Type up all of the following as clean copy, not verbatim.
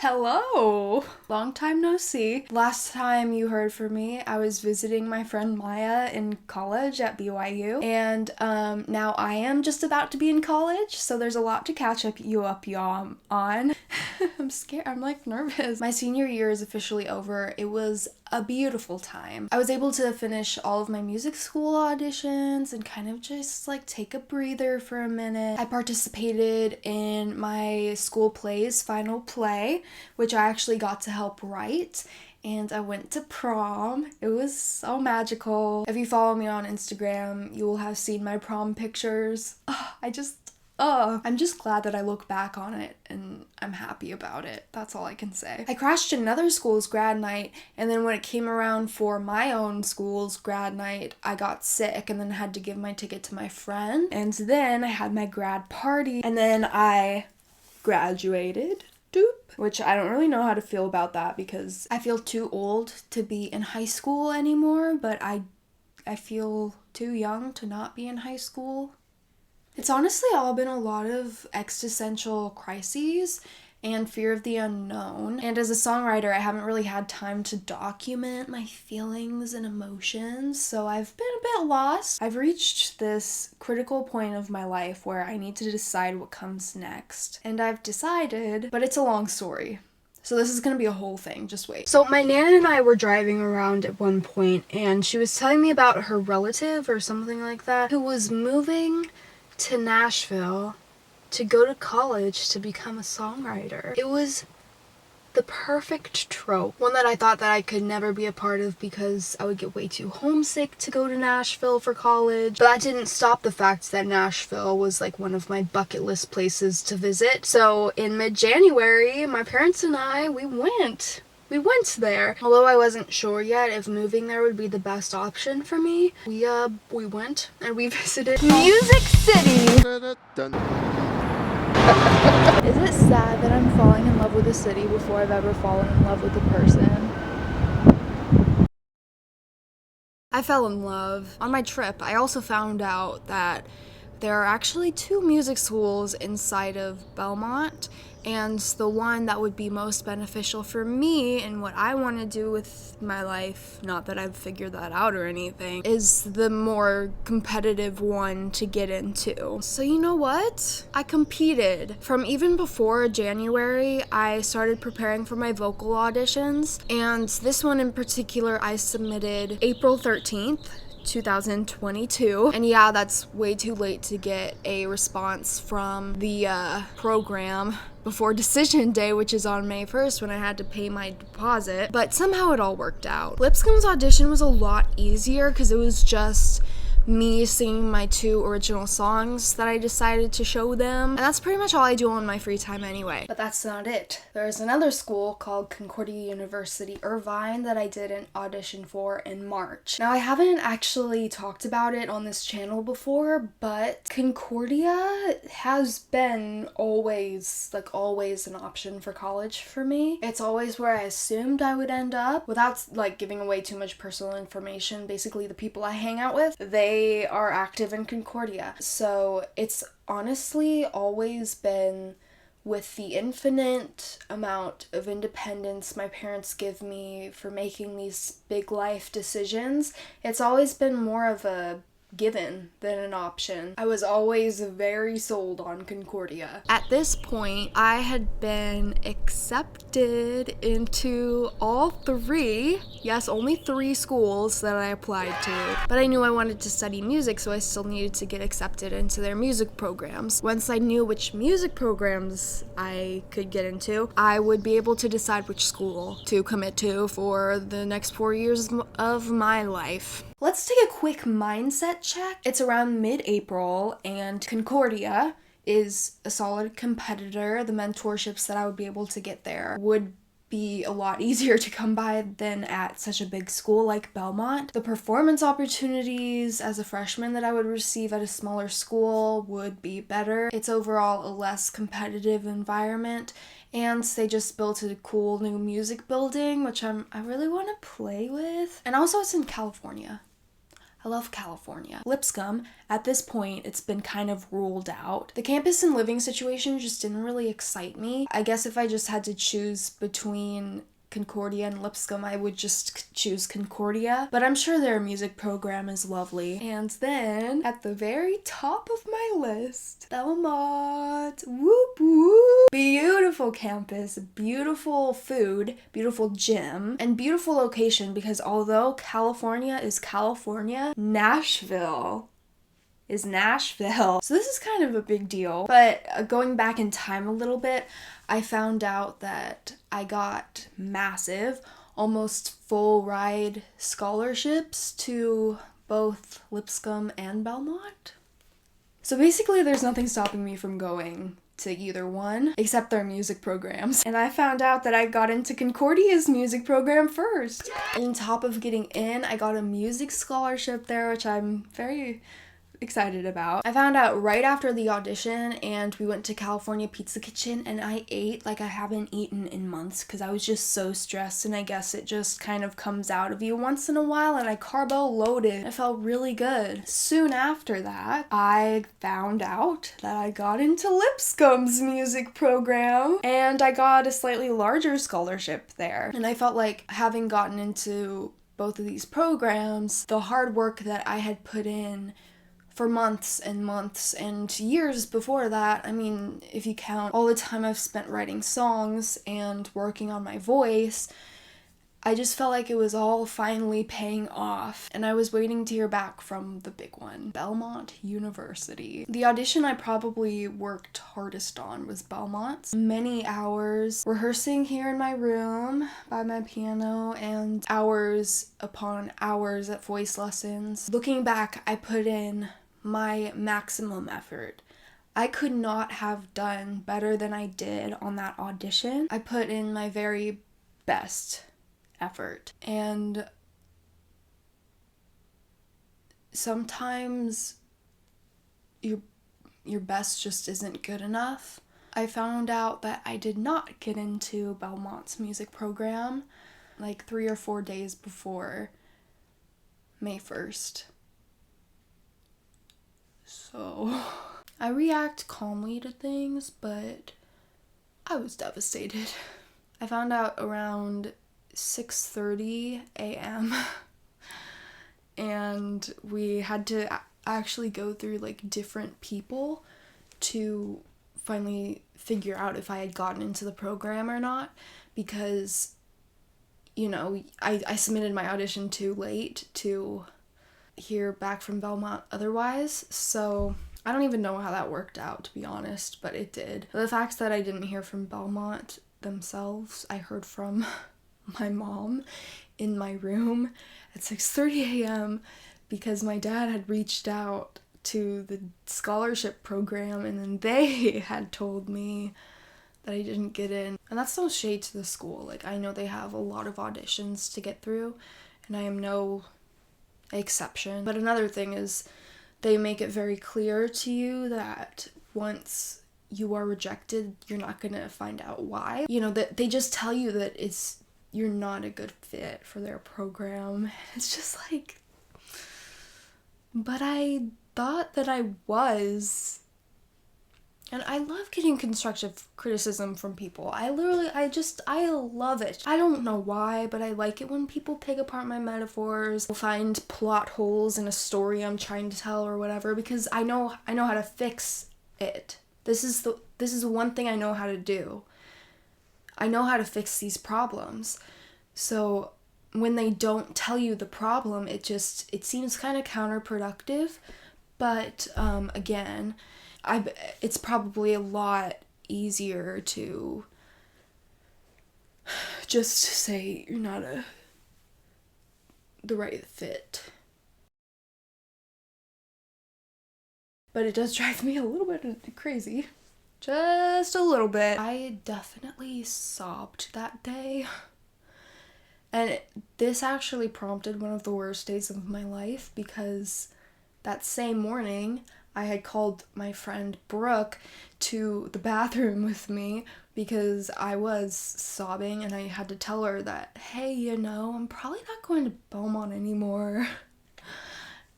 Hello! Long time no see. Last time you heard from me, I was visiting my friend Maya in college at BYU, and now I am just about to be in college, so there's a lot to catch up y'all on. I'm scared. I'm like nervous. My senior year is officially over. It was a beautiful time. I was able to finish all of my music school auditions and kind of just like take a breather for a minute. I participated in my school play's final play, which I actually got to help write, and I went to prom. It was so magical. If you follow me on Instagram, you will have seen my prom pictures. I'm just glad that I look back on it and I'm happy about it. That's all I can say. I crashed another school's grad night, and then when it came around for my own school's grad night, I got sick and then had to give my ticket to my friend. And then I had my grad party, and then I graduated. Which I don't really know how to feel about that because I feel too old to be in high school anymore, but I feel too young to not be in high school. It's honestly all been a lot of existential crises and fear of the unknown. And as a songwriter, I haven't really had time to document my feelings and emotions, so I've been a bit lost. I've reached this critical point of my life where I need to decide what comes next. And I've decided, but it's a long story. So this is gonna be a whole thing, just wait. So my Nana and I were driving around at one point, and she was telling me about her relative or something like that who was moving to Nashville to go to college to become a songwriter. It was the perfect trope. One that I thought that I could never be a part of because I would get way too homesick to go to Nashville for college. But that didn't stop the fact that Nashville was like one of my bucket list places to visit. So in mid-January, my parents and I, we went there. Although I wasn't sure yet if moving there would be the best option for me, we went and we visited Music City. Is it sad that I'm falling in love with a city before I've ever fallen in love with a person? I fell in love. On my trip, I also found out that there are actually 2 music schools inside of Belmont, and the one that would be most beneficial for me and what I want to do with my life, not that I've figured that out or anything, is the more competitive one to get into. So you know what? I competed. From even before January, I started preparing for my vocal auditions, and this one in particular I submitted April 13th. 2022, and yeah, that's way too late to get a response from the program before decision day, which is on May 1st when I had to pay my deposit, but somehow it all worked out. 𝙤𝙛𝙛𝙞𝙀🎧 audition was a lot easier because it was just me singing my 2 original songs that I decided to show them, and that's pretty much all I do on my free time anyway. But that's not it. There's another school called Concordia University Irvine that I did an audition for in March. Now I haven't actually talked about it on this channel before, but Concordia has been always an option for college for me. It's always where I assumed I would end up. Without like giving away too much personal information, basically the people I hang out with, they are active in Concordia. So it's honestly always been, with the infinite amount of independence my parents give me for making these big life decisions, it's always been more of a given than an option. I was always very sold on Concordia. At this point, I had been accepted into all 3, yes, only 3 schools that I applied to, but I knew I wanted to study music, so I still needed to get accepted into their music programs. Once I knew which music programs I could get into, I would be able to decide which school to commit to for the next 4 years of my life. Let's take a quick mindset check. It's around mid-April, and Concordia is a solid competitor. The mentorships that I would be able to get there would be a lot easier to come by than at such a big school like Belmont. The performance opportunities as a freshman that I would receive at a smaller school would be better. It's overall a less competitive environment, and they just built a cool new music building, which I really want to play with. And also it's in California. I love California. Lipscomb, at this point, it's been kind of ruled out. The campus and living situation just didn't really excite me. I guess if I just had to choose between Concordia and Lipscomb, I would just choose Concordia, but I'm sure their music program is lovely. And then, at the very top of my list, Belmont. Whoop whoop! Beautiful campus, beautiful food, beautiful gym, and beautiful location, because although California is California, Nashville is Nashville. So this is kind of a big deal. But going back in time a little bit, I found out that I got massive, almost full ride scholarships to both Lipscomb and Belmont. So basically there's nothing stopping me from going to either one except their music programs. And I found out that I got into Concordia's music program first. On top of getting in, I got a music scholarship there, which I'm very excited about. I found out right after the audition, and we went to California Pizza Kitchen, and I ate like I haven't eaten in months because I was just so stressed, and I guess it just kind of comes out of you once in a while, and I carbo loaded. I felt really good. Soon after that, I found out that I got into Lipscomb's music program, and I got a slightly larger scholarship there. And I felt like having gotten into both of these programs, the hard work that I had put in for months and months and years before that. I mean, if you count all the time I've spent writing songs and working on my voice, I just felt like it was all finally paying off, and I was waiting to hear back from the big one, Belmont University. The audition I probably worked hardest on was Belmont's. Many hours rehearsing here in my room by my piano, and hours upon hours at voice lessons. Looking back, I put in my maximum effort. I could not have done better than I did on that audition. I put in my very best effort. And sometimes your best just isn't good enough. I found out that I did not get into Belmont's music program like 3 or 4 days before May 1st. So I react calmly to things, but I was devastated. I found out around 6:30 a.m. and we had to actually go through like different people to finally figure out if I had gotten into the program or not, because, you know, I submitted my audition too late to hear back from Belmont otherwise, so I don't even know how that worked out, to be honest, but it did. The fact that I didn't hear from Belmont themselves, I heard from my mom in my room at 6:30 a.m. because my dad had reached out to the scholarship program, and then they had told me that I didn't get in. And that's no shade to the school. Like, I know they have a lot of auditions to get through, and I am no exception. But another thing is they make it very clear to you that once you are rejected, you're not gonna find out why. You know, that they just tell you that you're not a good fit for their program. It's just like, but I thought that I was. And I love getting constructive criticism from people. I love it. I don't know why, but I like it when people pick apart my metaphors, find plot holes in a story I'm trying to tell or whatever, because I know how to fix it. This is one thing I know how to do. I know how to fix these problems. So when they don't tell you the problem, it seems kind of counterproductive. But again, it's probably a lot easier to just say you're not the right fit. But it does drive me a little bit crazy. Just a little bit. I definitely sobbed that day. And this actually prompted one of the worst days of my life, because that same morning, I had called my friend Brooke to the bathroom with me because I was sobbing, and I had to tell her that, hey, I'm probably not going to Belmont anymore.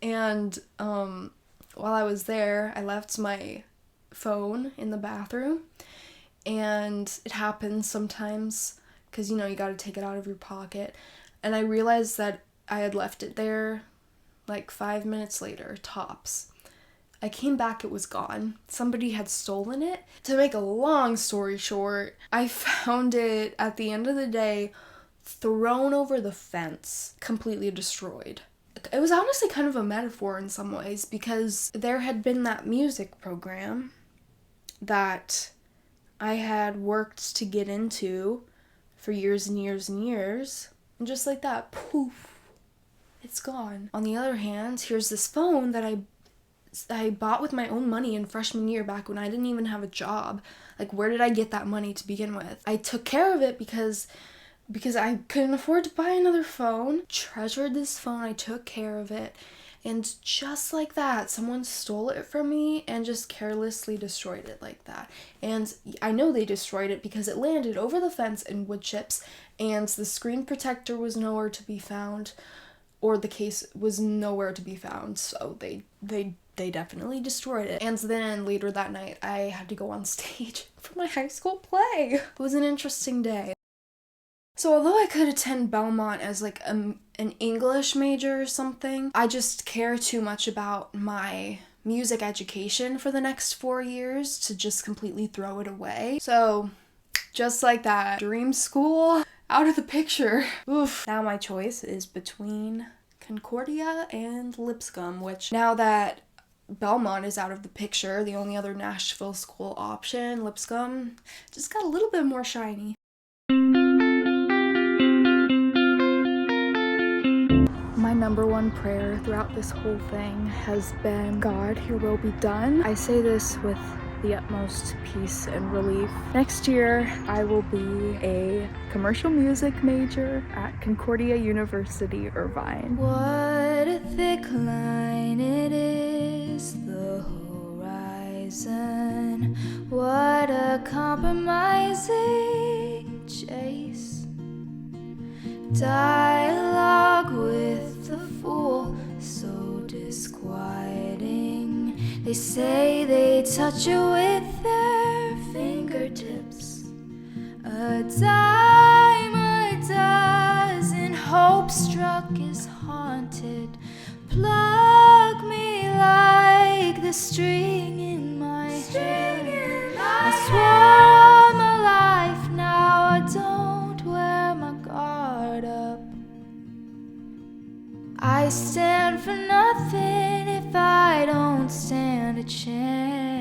And while I was there, I left my phone in the bathroom, and it happens sometimes because, you gotta take it out of your pocket. And I realized that I had left it there like 5 minutes later, tops. I came back, it was gone. Somebody had stolen it. To make a long story short, I found it at the end of the day thrown over the fence, completely destroyed. It was honestly kind of a metaphor in some ways, because there had been that music program that I had worked to get into for years and years and years, and just like that, poof, it's gone. On the other hand, here's this phone that I bought with my own money in freshman year, back when I didn't even have a job. Like, where did I get that money to begin with? I took care of it because I couldn't afford to buy another phone. Treasured this phone, I took care of it, and just like that, someone stole it from me and just carelessly destroyed it like that. And I know they destroyed it because it landed over the fence in wood chips, and the screen protector was nowhere to be found, or the case was nowhere to be found, so they definitely destroyed it. And then later that night, I had to go on stage for my high school play. It was an interesting day. So although I could attend Belmont as like an English major or something, I just care too much about my music education for the next 4 years to just completely throw it away. So just like that, dream school out of the picture. Oof. Now my choice is between Concordia and Lipscomb, which now that Belmont is out of the picture, the only other Nashville school option, Lipscomb, just got a little bit more shiny. My number one prayer throughout this whole thing has been, God, your will be done. I say this with the utmost peace and relief. Next year, I will be a commercial music major at Concordia University, Irvine. What a thick line it is, the horizon. What a compromising chase. Dialogue with the fool, so disquieting. They say they touch you with their fingertips. A dime a dozen, hope struck is haunted. Plug me like the string in my hand. I swore my life, now I don't wear my guard up. I stand for nothing if I don't stand a chance.